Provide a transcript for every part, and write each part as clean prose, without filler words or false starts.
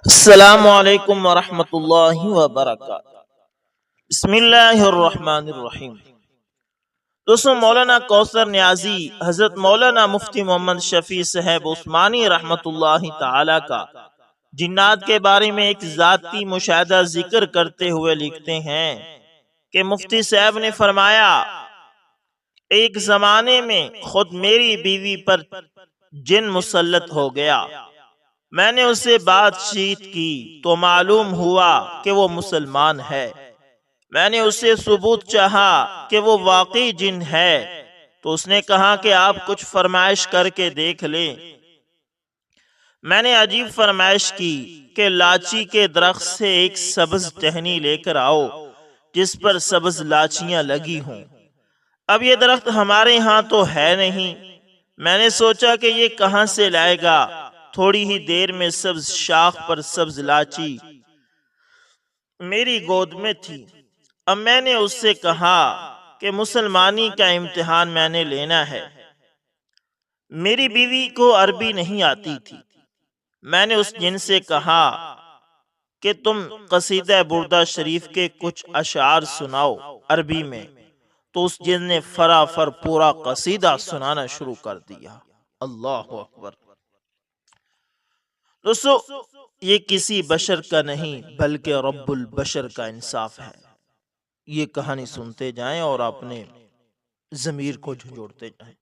السلام علیکم ورحمۃ اللہ وبرکاتہ۔ بسم اللہ الرحمن الرحیم۔ دوستو، مولانا کوثر نیازی حضرت مولانا مفتی محمد شفیع صاحب عثمانی رحمۃ اللہ تعالی کا جنات کے بارے میں ایک ذاتی مشاہدہ ذکر کرتے ہوئے لکھتے ہیں کہ مفتی صاحب نے فرمایا، ایک زمانے میں خود میری بیوی پر جن مسلط ہو گیا۔ میں نے اس سے بات چیت کی تو معلوم ہوا کہ وہ مسلمان ہے۔ میں نے اس سے ثبوت چاہا کہ وہ واقعی جن ہے تو اس نے کہا کہ آپ کچھ فرمائش کر کے دیکھ لیں۔ میں نے عجیب فرمائش کی کہ لاچی کے درخت سے ایک سبز ٹہنی لے کر آؤ جس پر سبز لاچیاں لگی ہوں۔ اب یہ درخت ہمارے ہاں تو ہے نہیں۔ میں نے سوچا کہ یہ کہاں سے لائے گا۔ تھوڑی ہی دیر میں سبز شاخ پر سبز لاچی میری گود میں تھی۔ اب میں نے اس سے کہا کہ مسلمانی کا امتحان میں نے لینا ہے۔ میری بیوی کو عربی نہیں آتی تھی۔ میں نے اس جن سے کہا کہ تم قصیدہ بردہ شریف کے کچھ اشعار سناؤ عربی میں، تو اس جن نے فرافر پورا قصیدہ سنانا شروع کر دیا۔ اللہ اکبر۔ دوستو، یہ کسی بشر کا نہیں بلکہ رب البشر کا انصاف ہے۔ یہ کہانی سنتے جائیں اور اپنے ضمیر کو جھنجھوڑتے جائیں۔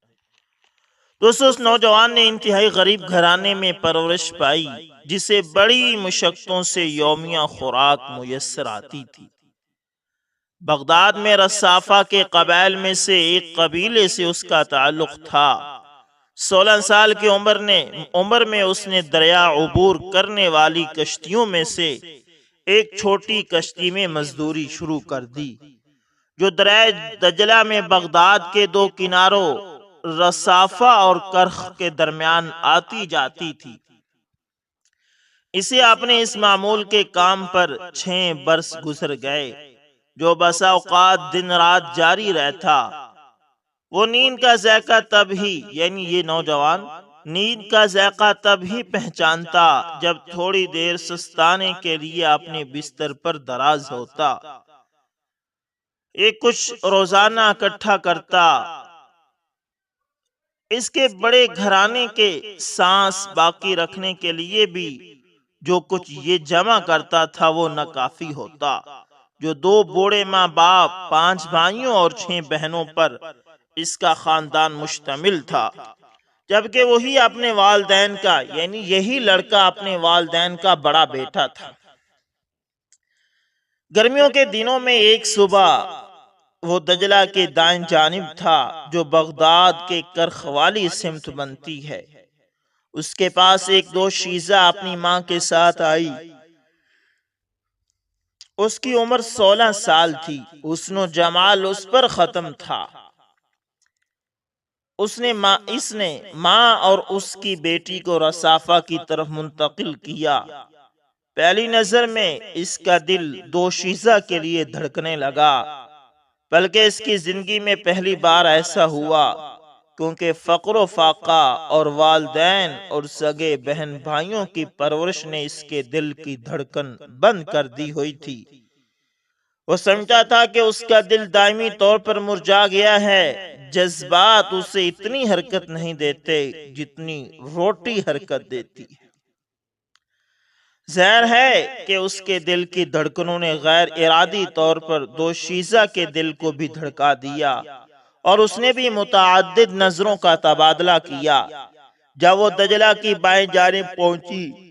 دوستو، اس نوجوان نے انتہائی غریب گھرانے میں پرورش پائی جسے بڑی مشقتوں سے یومیہ خوراک میسر آتی تھی۔ بغداد میں رصافہ کے قبائل میں سے ایک قبیلے سے اس کا تعلق تھا۔ 16 سال کی عمر میں اس نے دریا عبور کرنے والی کشتیوں میں سے ایک چھوٹی کشتی میں مزدوری شروع کر دی جو دریائے دجلہ میں بغداد کے دو کناروں رصافہ اور کرخ کے درمیان آتی جاتی تھی۔ اسے اپنے اس معمول کے کام پر 6 برس گزر گئے جو بسا اوقات دن رات جاری رہتا۔ وہ نیند کا ذائقہ تب ہی یعنی یہ نوجوان نیند کا ذائقہ تب ہی پہچانتا جب تھوڑی دیر سستانے کے لیے اپنے بستر پر دراز ہوتا۔ یہ کچھ روزانہ اکٹھا کرتا۔ اس کے بڑے گھرانے کے سانس باقی رکھنے کے لیے بھی جو کچھ یہ جمع کرتا تھا وہ نہ کافی ہوتا۔ جو 2 بوڑھے ماں باپ، 5 بھائیوں اور 6 بہنوں پر اس کا خاندان مشتمل تھا، جبکہ وہی اپنے والدین کا یعنی یہی لڑکا اپنے والدین کا بڑا بیٹا تھا۔ گرمیوں کے دنوں میں ایک صبح وہ دجلہ کے دائیں جانب تھا جو بغداد کے کرخ والی سمت بنتی ہے۔ اس کے پاس ایک دوشیزہ اپنی ماں کے ساتھ آئی۔ اس کی عمر 16 سال تھی۔ حسن و جمال اس پر ختم تھا۔ اس نے ماں اور اس کی بیٹی کو رصافہ کی طرف منتقل کیا۔ پہلی نظر میں اس کا دل دوشیزہ کے لیے دھڑکنے لگا، بلکہ اس کی زندگی میں پہلی بار ایسا ہوا، کیونکہ فقر و فاقہ اور والدین اور سگے بہن بھائیوں کی پرورش نے اس کے دل کی دھڑکن بند کر دی ہوئی تھی۔ وہ سمجھتا تھا کہ اس کا دل دائمی طور پر مرجھا گیا ہے۔ جذبات اسے اتنی حرکت نہیں دیتے جتنی روٹی حرکت دیتی ہے۔ ظاہر ہے کہ اس کے دل کی دھڑکنوں نے غیر ارادی طور پر دوشیزہ کے دل کو بھی دھڑکا دیا اور اس نے بھی متعدد نظروں کا تبادلہ کیا۔ جب وہ دجلہ کی بائیں جانب پہنچی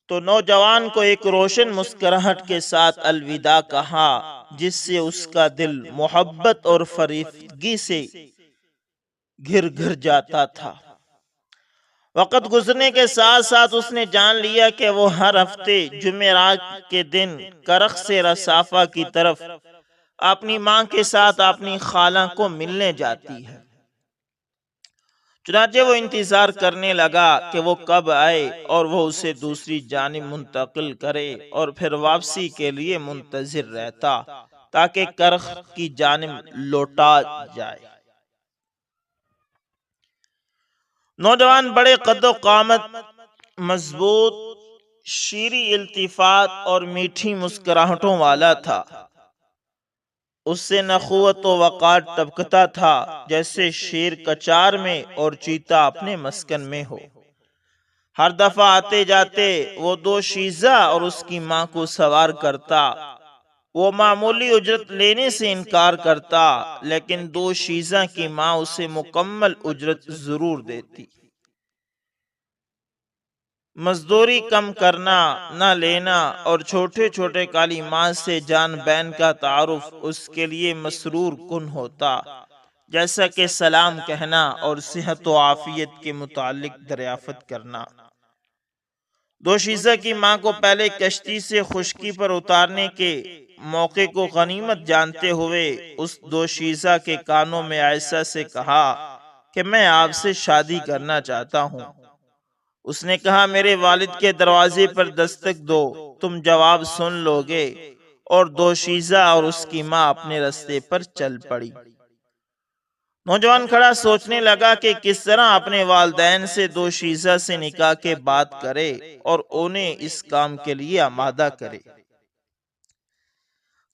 تو نوجوان کو ایک روشن مسکراہٹ کے ساتھ الوداع کہا جس سے اس کا دل محبت اور فریفتگی سے گھر جاتا تھا۔ وقت گزرنے کے ساتھ ساتھ اس نے جان لیا کہ وہ ہر ہفتے جمعرات کے دن کرخ سے رصافہ کی طرف اپنی ماں کے ساتھ اپنی خالہ کو ملنے جاتی ہے۔ چنانچہ وہ انتظار کرنے لگا کہ وہ کب آئے اور وہ اسے دوسری جانب منتقل کرے، اور پھر واپسی کے لیے منتظر رہتا تاکہ کرخ کی جانب لوٹا جائے۔ نوجوان بڑے قد و قامت، مضبوط شیریں التفات اور میٹھی مسکراہٹوں والا تھا۔ اس سے نخوت و وقار ٹپکتا تھا، جیسے شیر کچار میں اور چیتا اپنے مسکن میں ہو۔ ہر دفعہ آتے جاتے وہ دوشیزہ اور اس کی ماں کو سوار کرتا۔ وہ معمولی اجرت لینے سے انکار کرتا، لیکن دوشیزہ کی ماں اسے مکمل اجرت ضرور دیتی۔ مزدوری کم کرنا، نہ لینا اور چھوٹے چھوٹے کلمات سے جان بین کا تعارف اس کے لیے مسرور کن ہوتا، جیسا کہ سلام کہنا اور صحت و عافیت کے متعلق دریافت کرنا۔ دوشیزہ کی ماں کو پہلے کشتی سے خشکی پر اتارنے کے موقع کو غنیمت جانتے ہوئے اس دوشیزہ کے کانوں میں عائشہ سے کہا کہ میں آپ سے شادی کرنا چاہتا ہوں۔ اس نے کہا میرے والد کے دروازے پر دستک دو، تم جواب سن لو گے، اور دوشیزہ اور اس کی ماں اپنے رستے پر چل پڑی۔ نوجوان کھڑا سوچنے لگا کہ کس طرح اپنے والدین سے دوشیزہ سے نکاح کے بات کرے اور انہیں اس کام کے لیے آمادہ کرے۔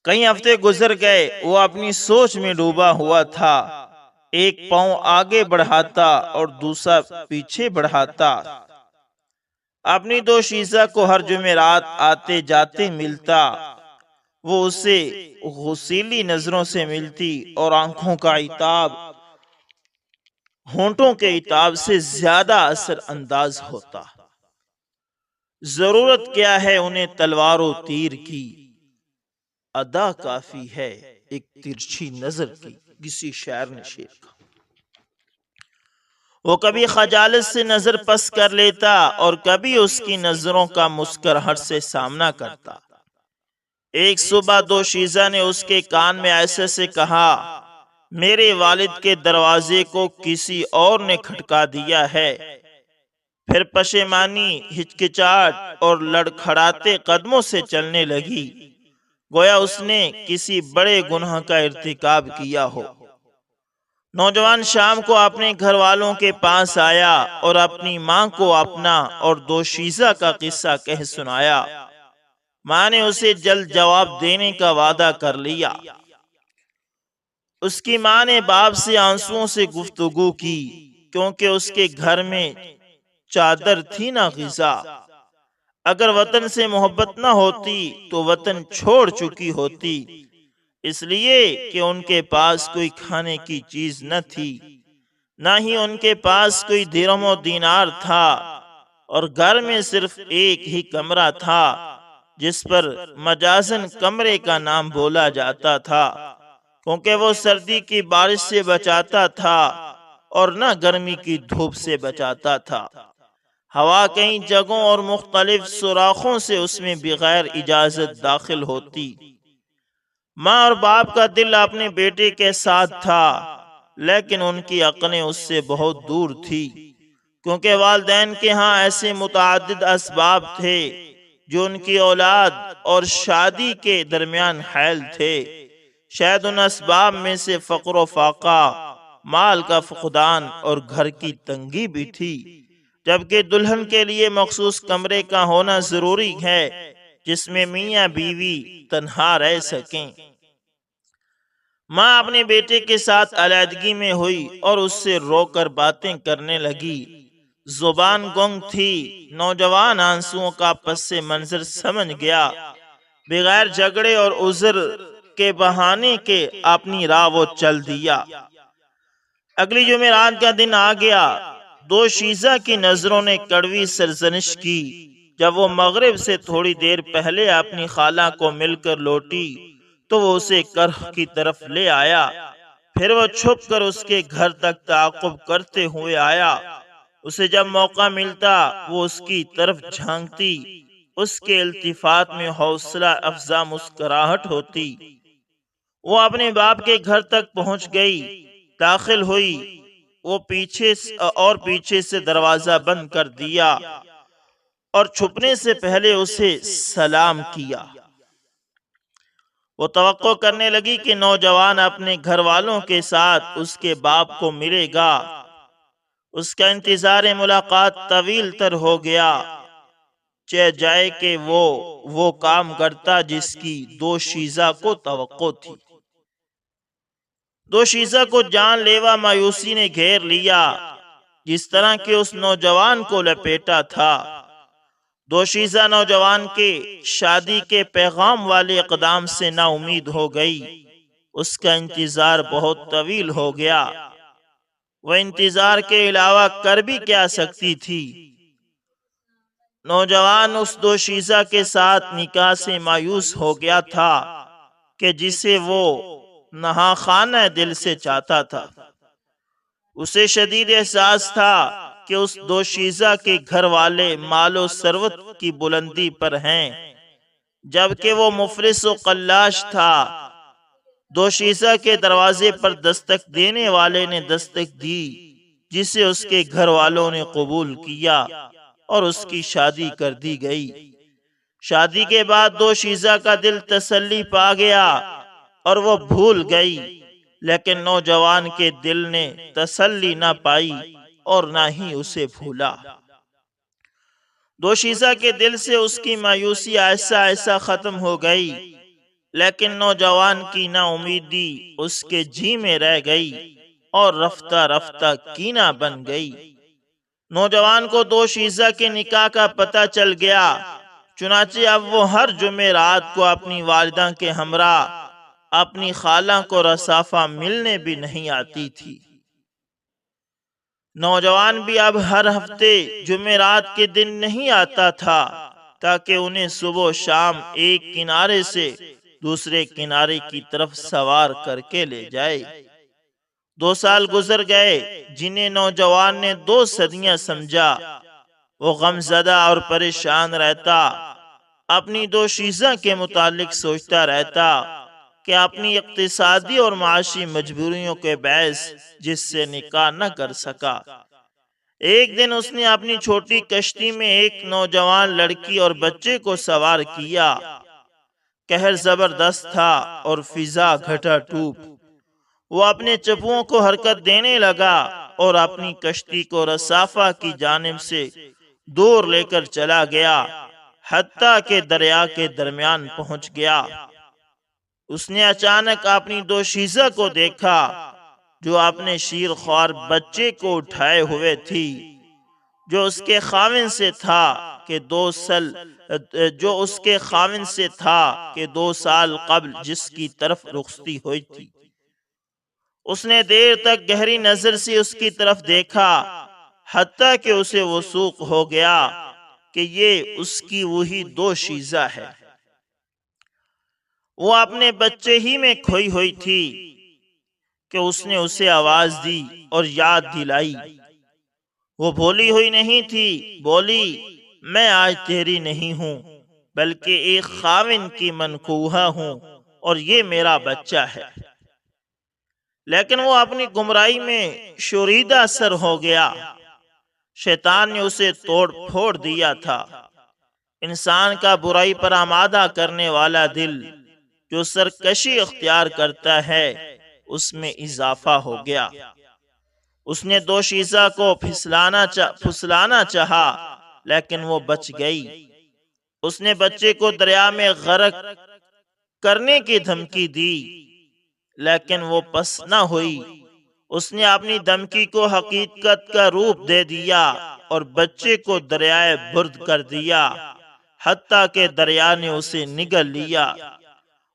کئی ہفتے گزر گئے، وہ اپنی سوچ میں ڈوبا ہوا تھا۔ ایک پاؤں آگے بڑھاتا اور دوسرا پیچھے بڑھاتا۔ اپنی دوشیزہ کو ہر جمعرات آتے جاتے ملتا۔ وہ اسے غسیلی نظروں سے ملتی اور آنکھوں کا عتاب ہونٹوں کے عتاب سے زیادہ اثر انداز ہوتا۔ ضرورت کیا ہے انہیں تلوار و تیر کی، ادا کافی ہے ایک ترچھی نظر کی، کسی شاعر نے شعر کہا۔ وہ کبھی خجالت سے نظر پس کر لیتا اور کبھی اس کی نظروں کا مسکراہٹ سے سامنا کرتا۔ ایک صبح دوشیزہ نے اس کے کان میں عائشہ سے کہا میرے والد کے دروازے کو کسی اور نے کھٹکا دیا ہے۔ پھر پشیمانی، ہچکچاہٹ اور لڑکھڑاتے قدموں سے چلنے لگی، گویا اس نے کسی بڑے گناہ کا ارتکاب کیا ہو۔ نوجوان شام کو اپنے گھر والوں کے پاس آیا اور اپنی ماں کو اپنا اور دوشیزہ کا قصہ کہہ سنایا۔ ماں نے اسے جلد جواب دینے کا وعدہ کر لیا۔ اس کی ماں نے باپ سے آنسوؤں سے گفتگو کی، کیونکہ اس کے گھر میں چادر تھی نہ غذا۔ اگر وطن سے محبت نہ ہوتی تو وطن چھوڑ چکی ہوتی، اس لیے کہ ان کے پاس کوئی کھانے کی چیز نہ تھی، نہ ہی ان کے پاس کوئی درہم و دینار تھا، اور گھر میں صرف ایک ہی کمرہ تھا جس پر مجازن کمرے کا نام بولا جاتا تھا، کیونکہ وہ سردی کی بارش سے بچاتا تھا اور نہ گرمی کی دھوپ سے بچاتا تھا۔ ہوا کئی جگہوں اور مختلف سوراخوں سے اس میں بغیر اجازت داخل ہوتی۔ ماں اور باپ کا دل اپنے بیٹے کے ساتھ تھا، لیکن ان کی عقلیں اس سے بہت دور تھی، کیونکہ والدین کے ہاں ایسے متعدد اسباب تھے جو ان کی اولاد اور شادی کے درمیان حائل تھے۔ شاید ان اسباب میں سے فقر و فاقہ، مال کا فقدان اور گھر کی تنگی بھی تھی، جبکہ دلہن کے لیے مخصوص کمرے کا ہونا ضروری ہے جس میں میاں بیوی تنہا رہ سکیں۔ ماں اپنے بیٹے کے ساتھ علیحدگی میں ہوئی اور اس سے رو کر باتیں کرنے لگی۔ زبان گنگ تھی۔ نوجوان آنسوؤں کا پس منظر سمجھ گیا۔ بغیر جھگڑے اور عذر کے بہانے کے اپنی راہ وہ چل دیا۔ اگلی جمعرات کا دن آ گیا۔ دوشیزہ کی نظروں نے کڑوی سرزنش کی۔ جب وہ مغرب سے تھوڑی دیر پہلے اپنی خالہ کو مل کر لوٹی تو وہ اسے کرہ کی طرف لے آیا۔ پھر وہ چھپ کر اس کے گھر تک تعاقب کرتے ہوئے آیا۔ اسے جب موقع ملتا وہ اس کی طرف جھانکتی، اس کے التفات میں حوصلہ افزا مسکراہٹ ہوتی۔ وہ اپنے باپ کے گھر تک پہنچ گئی، داخل ہوئی، وہ پیچھے سے دروازہ بند کر دیا اور چھپنے سے پہلے اسے سلام کیا۔ وہ توقع کرنے لگی کہ نوجوان اپنے گھر والوں کے ساتھ اس کے باپ کو ملے گا۔ اس کا انتظار ملاقات طویل تر ہو گیا۔ جائے کہ وہ کام کرتا جس کی دوشیزہ کو توقع تھی۔ دوشیزہ کو جان لیوا مایوسی نے گھیر لیا، جس طرح کہ اس نوجوان کو لپیٹا تھا۔ دوشیزہ نوجوان کے شادی کے پیغام والے اقدام سے نا امید ہو گئی۔ اس کا انتظار بہت طویل ہو گیا۔ وہ انتظار کے علاوہ کر بھی کیا سکتی تھی؟ نوجوان اس دوشیزہ کے ساتھ نکاح سے مایوس ہو گیا تھا کہ جسے وہ نہا خانہ دل سے چاہتا تھا۔ اسے شدید احساس تھا کہ اس دوشیزہ کے گھر والے مال و ثروت کی بلندی پر ہیں، جبکہ وہ مفلس و قلاش تھا۔ دوشیزہ کے دروازے پر دستک دینے والے نے دستک دی، جسے اس کے گھر والوں نے قبول کیا اور اس کی شادی کر دی گئی۔ شادی کے بعد دوشیزہ کا دل تسلی پا گیا اور وہ بھول گئی، لیکن نوجوان کے دل نے تسلی نہ پائی اور نہ ہی اسے بھولا۔ دوشیزہ کے دل سے اس کی مایوسی ایسا ایسا ختم ہو گئی، لیکن نوجوان کی نا امیدی اس کے جی میں رہ گئی اور رفتہ رفتہ کینہ بن گئی۔ نوجوان کو دوشیزہ کے نکاح کا پتہ چل گیا، چنانچہ اب وہ ہر جمعرات کو اپنی والدہ کے ہمراہ اپنی خالہ کو رصافہ ملنے بھی نہیں آتی تھی۔ نوجوان بھی اب ہر ہفتے جمعرات کے دن نہیں آتا تھا، تاکہ انہیں صبح و شام ایک کنارے سے دوسرے کنارے کی طرف سوار کر کے لے جائے۔ 2 سال گزر گئے، جنہیں نوجوان نے 2 صدیاں سمجھا۔ وہ غم زدہ اور پریشان رہتا، اپنی دوشیزہ کے متعلق سوچتا رہتا کہ اپنی اقتصادی اور معاشی مجبوریوں کے باعث جس سے نکاح نہ کر سکا۔ ایک دن اس نے اپنی چھوٹی کشتی میں ایک نوجوان لڑکی اور بچے کو سوار کیا۔ قہر زبردست تھا اور فضا گھٹا ٹوپ۔ وہ اپنے چپوؤں کو حرکت دینے لگا اور اپنی کشتی کو رصافہ کی جانب سے دور لے کر چلا گیا، حتیٰ کہ دریا کے درمیان پہنچ گیا۔ اس نے اچانک اپنی دوشیزہ کو دیکھا، جو اپنے شیر خوار بچے کو اٹھائے ہوئے تھی، جو اس کے خاوند سے تھا کہ 2 سال قبل جس کی طرف رخصتی ہوئی تھی۔ اس نے دیر تک گہری نظر سے اس کی طرف دیکھا، حتیٰ کہ اسے وثوق ہو گیا کہ یہ اس کی وہی دوشیزہ ہے۔ وہ اپنے بچے ہی میں کھوئی ہوئی تھی کہ اس نے اسے آواز دی اور یاد دلائی۔ وہ بھولی ہوئی نہیں تھی، بولی، میں آج تیری نہیں ہوں، بلکہ ایک خاوند کی منکوحہ ہوں اور یہ میرا بچہ ہے۔ لیکن وہ اپنی گمراہی میں شوریدہ سر ہو گیا۔ شیطان نے اسے توڑ پھوڑ دیا تھا۔ انسان کا برائی پر آمادہ کرنے والا دل جو سرکشی اختیار کرتا ہے، اس میں اضافہ ہو گیا۔ اس نے دوشیزہ کو پھسلانا چاہا، لیکن وہ بچ گئی۔ اس نے بچے کو دریا میں غرق کرنے کی دھمکی دی، لیکن وہ پس نہ ہوئی۔ اس نے اپنی دھمکی کو حقیقت کا روپ دے دیا اور بچے کو دریائے برد کر دیا، حتیٰ کہ دریا نے اسے نگل لیا۔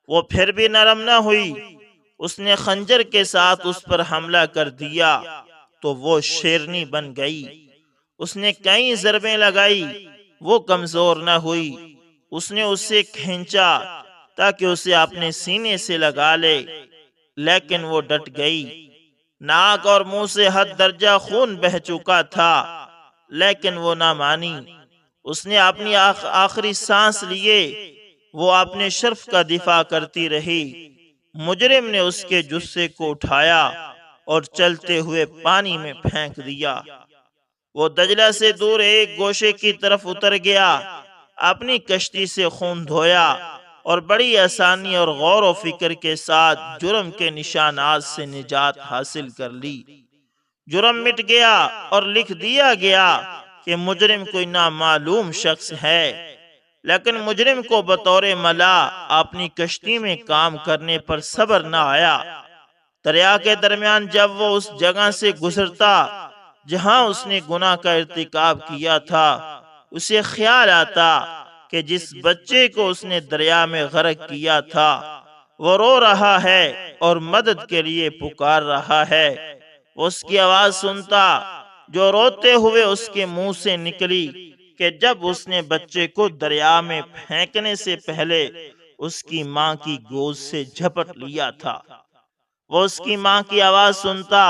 وہ پھر بھی نرم نہ ہوئی۔ اس نے خنجر کے ساتھ اس پر حملہ کر دیا تو وہ شیرنی بن گئی۔ اس نے کئی ضربیں لگائی، وہ کمزور نہ ہوئی۔ اس نے اسے کھینچا تاکہ اسے اپنے سینے سے لگا لے، لیکن وہ ڈٹ گئی۔ ناک اور منہ سے حد درجہ خون بہہ چکا تھا، لیکن وہ نہ مانی۔ اس نے اپنی آخری سانس لیے، وہ اپنے شرف کا دفاع کرتی رہی۔ مجرم نے اس کے جثے کو اٹھایا اور چلتے ہوئے پانی میں پھینک دیا۔ وہ دجلہ سے دور ایک گوشے کی طرف اتر گیا، اپنی کشتی سے خون دھویا اور بڑی آسانی اور غور و فکر کے ساتھ جرم کے نشانات سے نجات حاصل کر لی۔ جرم مٹ گیا اور لکھ دیا گیا کہ مجرم کوئی نامعلوم شخص ہے، لیکن مجرم کو بطور ملا اپنی کشتی میں کام کرنے پر صبر نہ آیا۔ دریا کے درمیان جب وہ اس جگہ سے گزرتا جہاں اس نے گناہ کا ارتکاب کیا تھا، اسے خیال آتا کہ جس بچے کو اس نے دریا میں غرق کیا تھا وہ رو رہا ہے اور مدد کے لیے پکار رہا ہے۔ وہ اس کی آواز سنتا جو روتے ہوئے اس کے منہ سے نکلی کہ جب اس نے بچے کو دریا میں پھینکنے سے پہلے اس کی ماں کی گود سے جھپٹ لیا تھا۔ وہ اس کی ماں کی آواز سنتا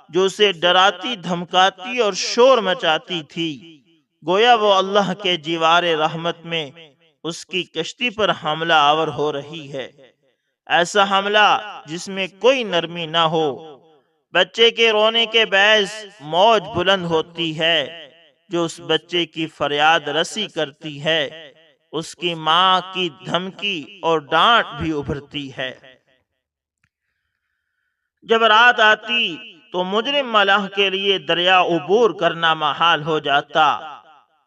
جو اسے ڈراتی دھمکاتی اور شور مچاتی تھی، گویا وہ اللہ کے جیوار رحمت میں اس کی کشتی پر حملہ آور ہو رہی ہے، ایسا حملہ جس میں کوئی نرمی نہ ہو۔ بچے کے رونے کے باعث موج بلند ہوتی ہے جو اس بچے کی فریاد رسی کرتی ہے، اس کی ماں کی دھمکی اور ڈانٹ بھی ابھرتی ہے۔ جب رات آتی تو مجرم ملاح کے لیے دریا عبور کرنا محال ہو جاتا۔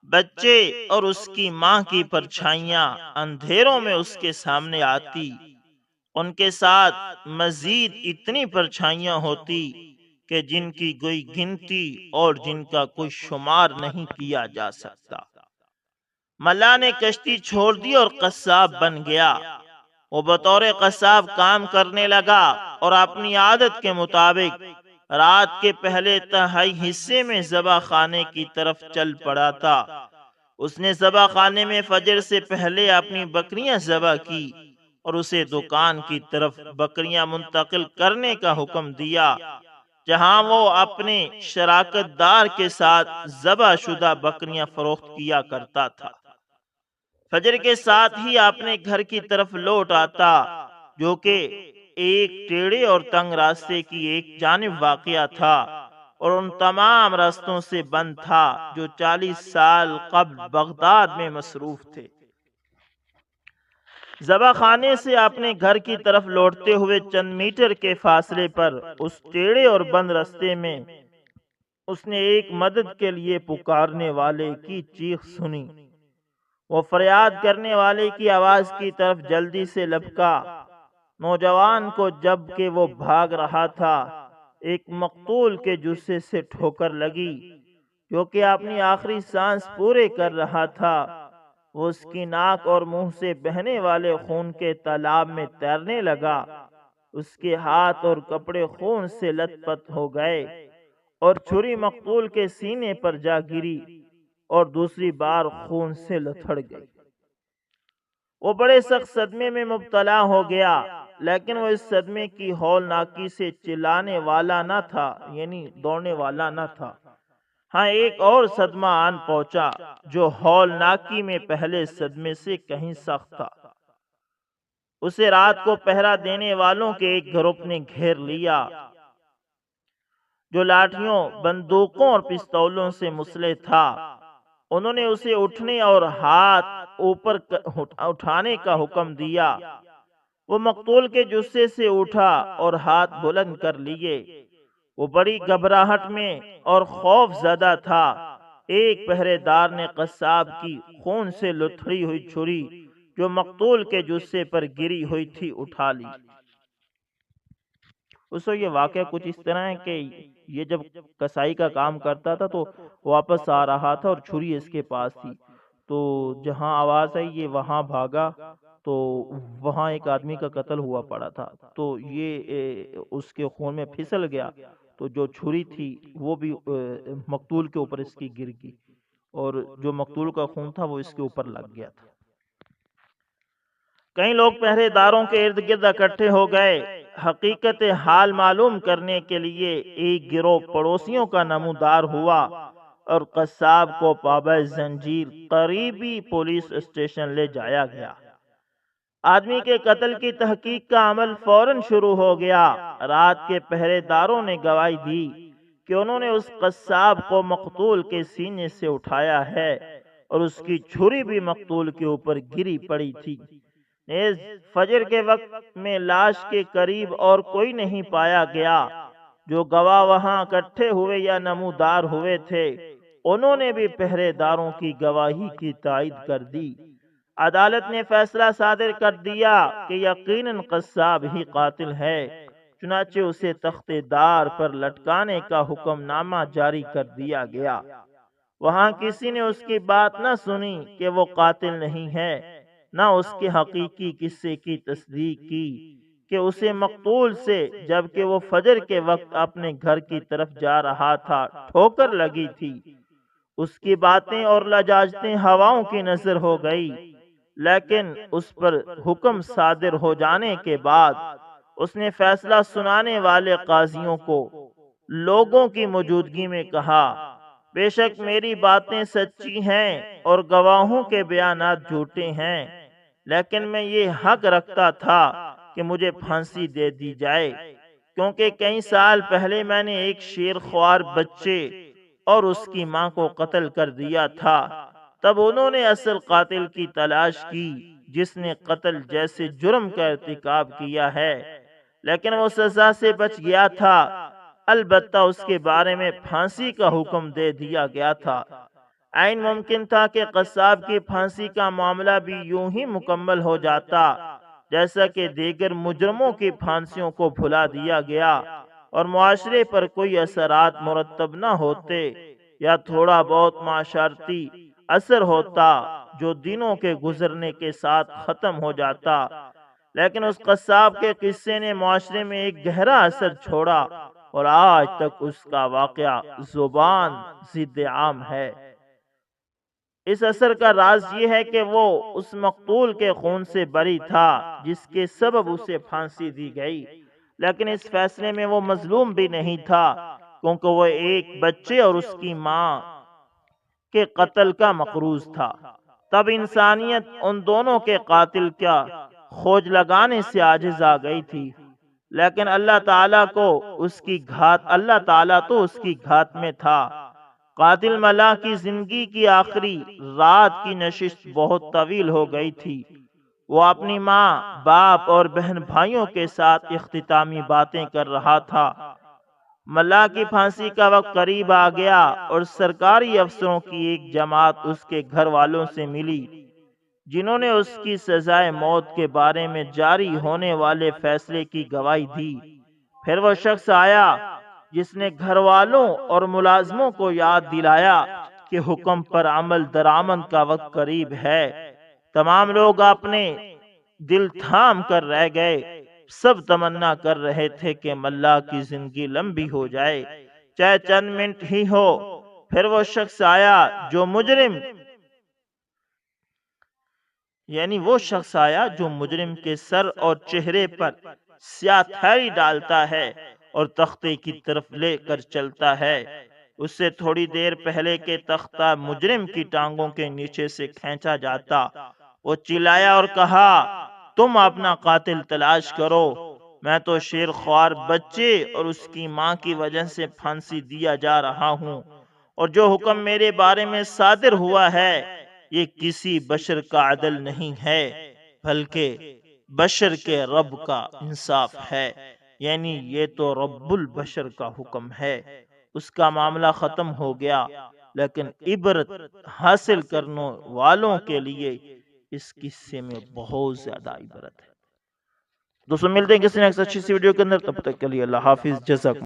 بچے اور اس کی ماں کی پرچھائیاں اندھیروں میں اس کے سامنے آتی، ان کے ساتھ مزید اتنی پرچھائیاں ہوتی کہ جن کی کوئی گنتی اور جن کا کوئی شمار نہیں کیا جا سکتا۔ ملا نے کشتی چھوڑ دی اور قصاب بن گیا۔ وہ بطور قصاب کام کرنے لگا اور اپنی عادت کے مطابق رات کے پہلے تہائی حصے میں ذبح خانے کی طرف چل پڑا تھا۔ اس نے ذبح خانے میں فجر سے پہلے اپنی بکریاں ذبح کی اور اسے دکان کی طرف بکریاں منتقل کرنے کا حکم دیا جہاں وہ اپنے شراکت دار کے ساتھ ذبح شدہ بکریاں فروخت کیا کرتا تھا۔ فجر کے ساتھ ہی اپنے گھر کی طرف لوٹ آتا جو کہ ایک ٹیڑھے اور تنگ راستے کی ایک جانب واقع تھا اور ان تمام راستوں سے بند تھا جو 40 سال قبل بغداد میں مصروف تھے۔ ذبح خانے سے اپنے گھر کی طرف لوٹتے ہوئے چند میٹر کے فاصلے پر اس ٹیڑھے اور بند راستے میں اس نے ایک مدد کے لیے پکارنے والے کی چیخ سنی۔ وہ فریاد کرنے والے کی آواز کی طرف جلدی سے لپکا۔ نوجوان کو جب کہ وہ بھاگ رہا تھا ایک مقتول کے جثے سے ٹھوکر لگی جو کہ اپنی آخری سانس پورے کر رہا تھا۔ وہ اس کی ناک اور منہ سے بہنے والے خون کے تالاب میں تیرنے لگا۔ اس کے ہاتھ اور کپڑے خون سے لت پت ہو گئے اور چھری مقتول کے سینے پر جا گری اور دوسری بار خون سے لتھڑ گئی۔ وہ بڑے سخت صدمے میں مبتلا ہو گیا، لیکن وہ اس صدمے کی ہولناکی سے چلانے والا نہ تھا، یعنی دوڑنے والا نہ تھا۔ ہاں، ایک اور صدمہ آن پہنچا جو ہولناکی میں پہلے صدمے سے کہیں سخت تھا۔ اسے رات کو پہرا دینے والوں کے ایک گروپ نے گھیر لیا جو لاٹھیوں، بندوقوں اور پستولوں سے مسلح تھا۔ انہوں نے اسے اٹھنے اور ہاتھ اوپر اٹھانے کا حکم دیا۔ وہ مقتول کے جثے سے اٹھا اور ہاتھ بلند کر لیے۔ وہ بڑی گھبراہٹ میں اور خوف زدہ تھا۔ ایک پہرے دار نے قصاب کی خون سے لتھڑی ہوئی چھری جو مقتول کے جثے پر گری ہوئی تھی اٹھا لی۔ اس وقت یہ واقعہ کچھ اس طرح ہے کہ یہ جب کسائی کا کام کرتا تھا تو واپس آ رہا تھا اور چھری اس کے پاس تھی، تو جہاں آواز آئی یہ وہاں بھاگا تو وہاں ایک آدمی کا قتل ہوا پڑا تھا، تو یہ اس کے خون میں پھسل گیا تو جو چھری تھی وہ بھی مقتول کے اوپر اس کی گر گئی اور جو مقتول کا خون تھا وہ اس کے اوپر لگ گیا تھا۔ کئی لوگ پہرے داروں کے ارد گرد اکٹھے ہو گئے۔ حقیقت حال معلوم کرنے کے لیے ایک گروہ پڑوسیوں کا نمودار ہوا اور قصاب کو پابند زنجیر قریبی پولیس اسٹیشن لے جایا گیا۔ آدمی کے قتل کی تحقیق کا عمل فوراً شروع ہو گیا۔ رات کے پہرے داروں نے گواہی دی کہ انہوں نے اس قصاب کو مقتول کے سینے سے اٹھایا ہے اور اس کی چھری بھی مقتول کے اوپر گری پڑی تھی۔ نیز فجر کے وقت میں لاش کے قریب اور کوئی نہیں پایا گیا۔ جو گواہ وہاں اکٹھے ہوئے یا نمودار ہوئے تھے انہوں نے بھی پہرے داروں کی گواہی کی تائید کر دی۔ عدالت نے فیصلہ صادر کر دیا کہ یقیناً قصاب ہی قاتل ہے، چنانچہ اسے تخت دار پر لٹکانے کا حکم نامہ جاری کر دیا گیا۔ وہاں کسی نے اس کی بات نہ سنی کہ وہ قاتل نہیں ہے، نہ اس کے حقیقی قصے کی تصدیق کی کہ اسے مقتول سے جبکہ وہ فجر کے وقت اپنے گھر کی طرف جا رہا تھا ٹھوکر لگی تھی۔ اس کی باتیں اور لجاجتیں ہواؤں کی نظر ہو گئی، لیکن اس پر حکم صادر ہو جانے کے بعد اس نے فیصلہ سنانے والے قاضیوں کو لوگوں کی موجودگی میں کہا، بے شک میری باتیں سچی ہیں اور گواہوں کے بیانات جھوٹے ہیں، لیکن میں یہ حق رکھتا تھا کہ مجھے پھانسی دے دی جائے، کیونکہ کئی سال پہلے میں نے ایک شیر خوار بچے اور اس کی ماں کو قتل کر دیا تھا۔ تب انہوں نے اصل قاتل کی تلاش کی جس نے قتل جیسے جرم کا ارتکاب کیا ہے، لیکن وہ سزا سے بچ گیا تھا، البتہ اس کے بارے میں پھانسی کا حکم دے دیا گیا تھا۔ عین ممکن تھا کہ قصاب کی پھانسی کا معاملہ بھی یوں ہی مکمل ہو جاتا جیسا کہ دیگر مجرموں کی پھانسیوں کو بھلا دیا گیا اور معاشرے پر کوئی اثرات مرتب نہ ہوتے یا تھوڑا بہت معاشرتی اثر ہوتا جو دنوں کے گزرنے کے ساتھ ختم ہو جاتا، لیکن اس قصاب کے قصے نے معاشرے میں ایک گہرا اثر چھوڑا اور آج تک اس کا واقعہ زبان ضد عام ہے۔ اس اثر کا راز یہ ہے کہ وہ اس مقتول کے خون سے بری تھا جس کے سبب اسے پھانسی دی گئی، لیکن اس فیصلے میں وہ مظلوم بھی نہیں تھا، کیونکہ وہ ایک بچے اور اس کی ماں کے قتل کا مقروض تھا۔ تب انسانیت ان دونوں کے قاتل کا کھوج لگانے سے عاجز آ گئی تھی، لیکن اللہ تعالیٰ تو اس کی گھات میں تھا۔ قاتل ملا کی زندگی کی آخری رات کی نشست بہت طویل ہو گئی تھی۔ وہ اپنی ماں، باپ اور بہن بھائیوں کے ساتھ اختتامی باتیں کر رہا تھا۔ ملا کی پھانسی کا وقت قریب آ گیا اور سرکاری افسروں کی ایک جماعت اس کے گھر والوں سے ملی، جنہوں نے اس کی سزائے موت کے بارے میں جاری ہونے والے فیصلے کی گواہی دی۔ پھر وہ شخص آیا جس نے گھر والوں اور ملازموں کو یاد دلایا کہ حکم پر عمل درآمد کا وقت قریب ہے۔ تمام لوگ اپنے دل تھام کر رہ گئے، سب تمنا کر رہے تھے کہ ملا کی زندگی لمبی ہو جائے، چاہے چند منٹ ہی ہو۔ پھر وہ شخص آیا جو مجرم کے سر اور چہرے پر سیاہ تھیلی ڈالتا ہے اور تختے کی طرف لے کر چلتا ہے۔ اس سے تھوڑی دیر پہلے کے تختہ مجرم کی ٹانگوں کے نیچے سے کھینچا جاتا۔ وہ چلایا اور کہا، تم اپنا قاتل تلاش کرو، میں تو شیر خوار بچے اور اس کی ماں کی وجہ سے پھانسی دیا جا رہا ہوں، اور جو حکم میرے بارے میں صادر ہوا ہے یہ کسی بشر کا عدل نہیں ہے بلکہ بشر کے رب کا انصاف ہے، یعنی یہ تو رب البشر کا حکم ہے۔ اس کا معاملہ ختم ہو گیا، لیکن عبرت حاصل کرنے والوں کے لیے اس قصے میں بہت زیادہ عبرت ہے۔ دوستوں ملتے ہیں کسی نیکسٹ اچھی سی ویڈیو کے اندر، تب تک کے لیے اللہ حافظ، جزاکم